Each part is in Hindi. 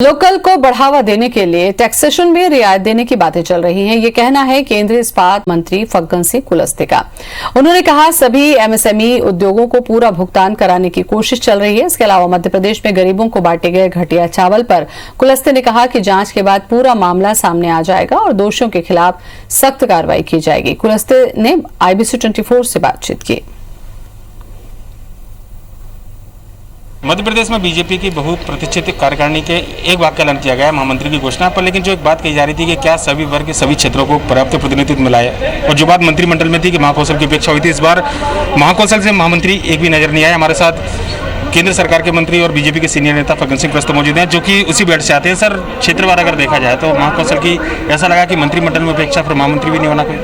लोकल को बढ़ावा देने के लिए टैक्सेशन में रियायत देने की बातें चल रही हैं। ये कहना है केंद्रीय इस्पात मंत्री फग्गन सिंह कुलस्ते का। उन्होंने कहा सभी एमएसएमई उद्योगों को पूरा भुगतान कराने की कोशिश चल रही है। इसके अलावा मध्य प्रदेश में गरीबों को बांटे गए घटिया चावल पर कुलस्ते ने कहा कि जांच के बाद पूरा मामला सामने आ जाएगा और दोषियों के खिलाफ सख्त कार्रवाई की जाएगी। कुलस्ते ने IBC 24 से बातचीत की। मध्य प्रदेश में बीजेपी की बहुप्रतीक्षित कार्यकारिणी के एक वाक्य ऐलान किया गया महामंत्री की घोषणा पर, लेकिन जो एक बात कही जा रही थी कि क्या सभी वर्ग के सभी क्षेत्रों को पर्याप्त प्रतिनिधित्व मिला है, और जो बात मंत्रिमंडल में थी कि महाकौशल की अपेक्षा हुई थी, इस बार महाकौशल से महामंत्री एक भी नजर नहीं आए। हमारे साथ केंद्र सरकार के मंत्री और बीजेपी के सीनियर नेता फग्गन सिंह कुलस्ते मौजूद हैं, जो कि उसी बेल्ट से आते हैं। सर, क्षेत्रवार अगर देखा जाए तो महाकौशल की ऐसा लगा कि मंत्रिमंडल में अपेक्षा फिर महामंत्री भी नहीं होना कोई,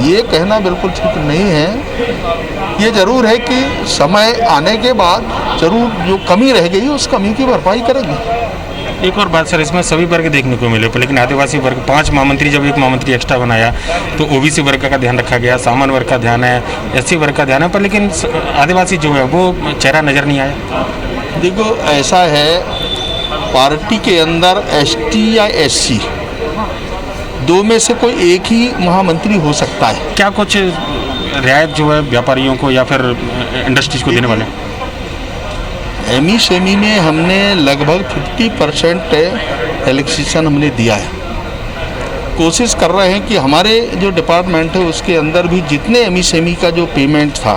ये कहना बिल्कुल ठीक नहीं है। ये जरूर है कि समय आने के बाद जरूर जो कमी रह गई उस कमी की भरपाई करेंगे। एक और बात सर, इसमें सभी वर्ग देखने को मिले, लेकिन आदिवासी वर्ग 5 महामंत्री, जब एक महामंत्री एक्स्ट्रा बनाया तो ओबीसी वर्ग का ध्यान रखा गया, सामान्य वर्ग का ध्यान है, SC वर्ग का ध्यान है, पर लेकिन आदिवासी जो है वो चेहरा नजर नहीं आया। देखो, ऐसा है, पार्टी के अंदर ST या SC दो में से कोई एक ही महामंत्री हो सकता है। क्या कुछ रियायत जो है व्यापारियों को या फिर इंडस्ट्रीज को देने वाले? MSME में हमने लगभग 50% रिलैक्सेशन हमने दिया है। कोशिश कर रहे हैं कि हमारे जो डिपार्टमेंट है उसके अंदर भी जितने MSME का जो पेमेंट था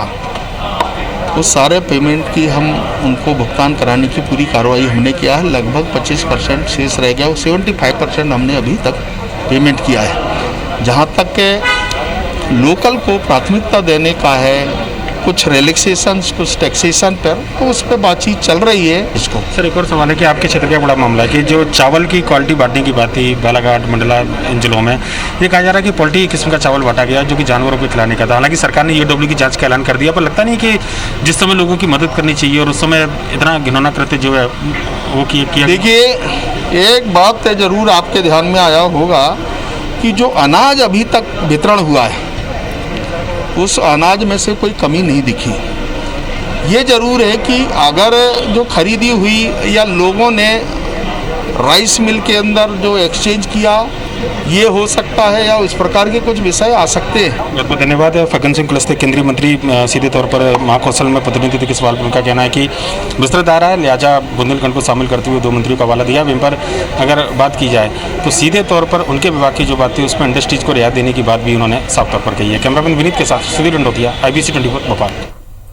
उस सारे पेमेंट की हम उनको भुगतान कराने की पूरी कार्रवाई हमने किया है। लगभग 25% शेष रह गया, 75% हमने अभी तक पेमेंट किया है। जहाँ तक के लोकल को प्राथमिकता देने का है, कुछ रिलैक्सेशन, कुछ टैक्सेशन पर, तो उस पर बातचीत चल रही है। इसको सर एक और सवाल है कि आपके क्षेत्र का बड़ा मामला है कि जो चावल की क्वालिटी बांटने की बात थी बालाघाट, मंडला, इन जिलों में ये कहा जा रहा है कि पोल्ट्री किस्म का चावल बांटा गया जो कि जानवरों को खिलाने का था। हालांकि सरकार ने EOW की जाँच का ऐलान कर दिया, पर लगता नहीं कि जिस समय लोगों की मदद करनी चाहिए और उस समय इतना घिनौना कृत्य जो है वो किया। देखिए, एक बात तो जरूर आपके ध्यान में आया होगा कि जो अनाज अभी तक वितरण हुआ है उस अनाज में से कोई कमी नहीं दिखी। ये जरूर है कि अगर जो खरीदी हुई या लोगों ने राइस मिल के अंदर जो एक्सचेंज किया, ये हो सकता है, या इस प्रकार के कुछ विषय आ सकते हैं। बहुत बहुत धन्यवाद। फग्गन सिंह कुलस्ते केंद्रीय मंत्री सीधे तौर पर महाकौशल में प्रतिनिधित्व के सवाल पर उनका कहना है कि विस्तृत आ रहा है, लिहाजा बुंदेलखंड को शामिल करते हुए 2 मंत्रियों का हवाला दिया। वहीं पर अगर बात की जाए तो सीधे तौर पर उनके विभाग की जो बात थी उसमें इंडस्ट्रीज को रियायत देने की बात भी उन्होंने साफ तौर पर कही है। कैमरामैन विनीत के साथ सुधीर लंडोतिया, IBC 24 भोपाल।